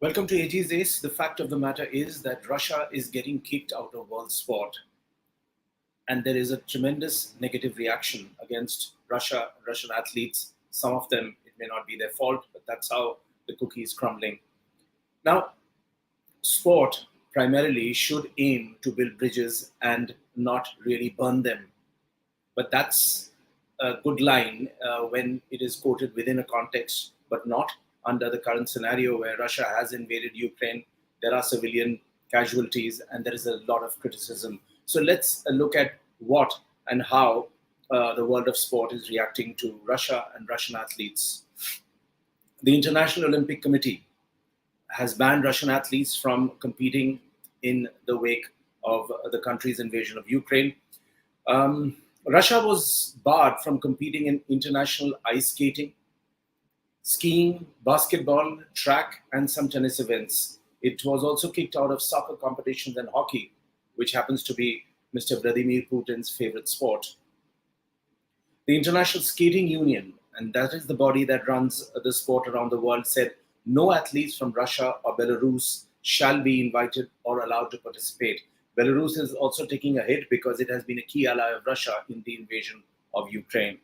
Welcome to AG's Ace. The fact of the matter is that Russia is getting kicked out of world sport, and there is a tremendous negative reaction against Russian athletes. Some of them, it may not be their fault, but that's how the cookie is crumbling. Now, sport primarily should aim to build bridges and not really burn them. But that's a good line when it is quoted within a context, but not under the current scenario where Russia has invaded Ukraine. There are civilian casualties and there is a lot of criticism. So let's look at what and how the world of sport is reacting to Russia and Russian athletes. The International Olympic Committee has banned Russian athletes from competing in the wake of the country's invasion of Ukraine. Russia was barred from competing in international ice skating, skiing, basketball, track, and some tennis events. It was also kicked out of soccer competitions and hockey, which happens to be Mr. Vladimir Putin's favorite sport. The International Skating Union, and that is the body that runs the sport around the world, said no athletes from Russia or Belarus shall be invited or allowed to participate. Belarus is also taking a hit because it has been a key ally of Russia in the invasion of Ukraine.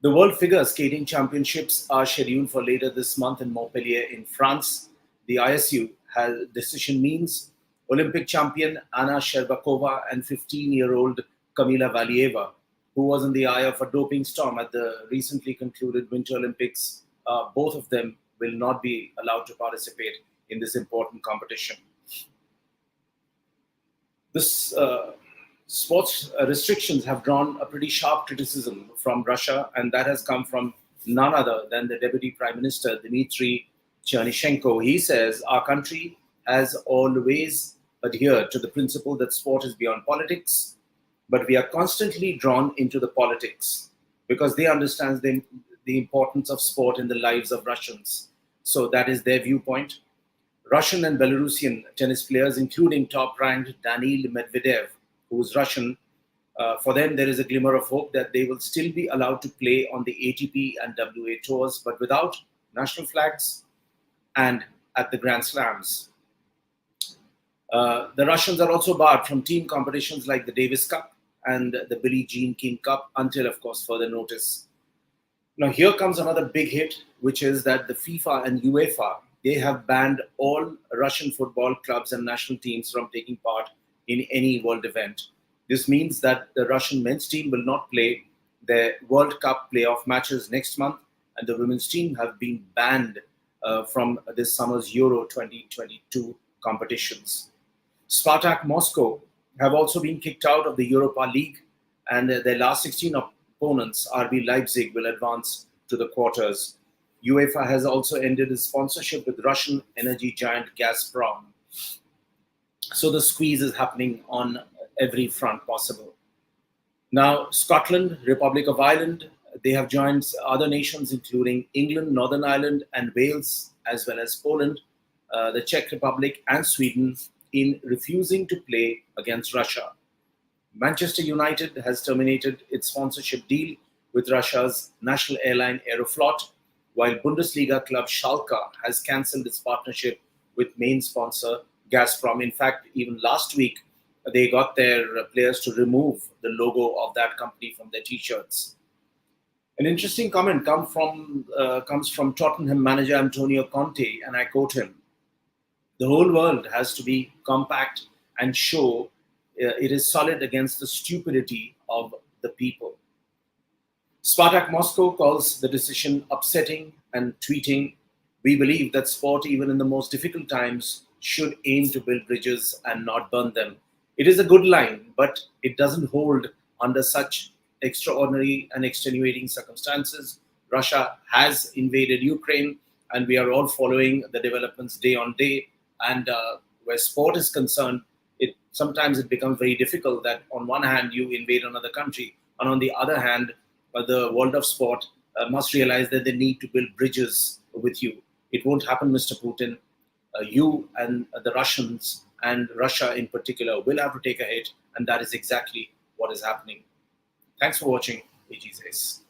The World Figure Skating Championships are scheduled for later this month in Montpellier in France. The ISU decision means Olympic champion Anna Sherbakova and 15-year-old Kamila Valieva, who was in the eye of a doping storm at the recently concluded Winter Olympics, both of them will not be allowed to participate in this important competition. This sports restrictions have drawn a pretty sharp criticism from Russia, and that has come from none other than the Deputy Prime Minister, Dmitry Chernyshenko. He says, our country has always adhered to the principle that sport is beyond politics, but we are constantly drawn into the politics because they understand the importance of sport in the lives of Russians. So that is their viewpoint. Russian and Belarusian tennis players, including top-ranked Daniil Medvedev, who is Russian, for them there is a glimmer of hope that they will still be allowed to play on the ATP and WA tours, but without national flags and at the Grand Slams. The Russians are also barred from team competitions like the Davis Cup and the Billie Jean King Cup until, of course, further notice. Now, here comes another big hit, which is that the FIFA and UEFA, they have banned all Russian football clubs and national teams from taking part in any world event. This means that the Russian men's team will not play their World Cup playoff matches next month, and the women's team have been banned from this summer's Euro 2022 competitions. Spartak Moscow have also been kicked out of the Europa League, and their last 16 opponents, RB Leipzig, will advance to the quarters. UEFA has also ended its sponsorship with Russian energy giant Gazprom. So the squeeze is happening on every front possible. Now, Scotland, Republic of Ireland, they have joined other nations, including England, Northern Ireland, and Wales, as well as Poland, the Czech Republic, and Sweden, in refusing to play against Russia. Manchester United has terminated its sponsorship deal with Russia's national airline Aeroflot, while Bundesliga club Schalke has cancelled its partnership with main sponsor Gazprom. In fact, even last week, they got their players to remove the logo of that company from their t-shirts. An interesting comment comes from Tottenham manager Antonio Conte, and I quote him, "The whole world has to be compact and show it is solid against the stupidity of the people." Spartak Moscow calls the decision upsetting and tweeting, "We believe that sport, even in the most difficult times, should aim to build bridges and not burn them." It is a good line, but it doesn't hold under such extraordinary and extenuating circumstances. Russia has invaded Ukraine, and we are all following the developments day on day. And where sport is concerned, sometimes it becomes very difficult that on one hand you invade another country, and on the other hand, the world of sport must realize that they need to build bridges with you. It won't happen, Mr. Putin. You and the Russians and Russia in particular will have to take a hit, and that is exactly what is happening. Thanks for watching AG's Ace.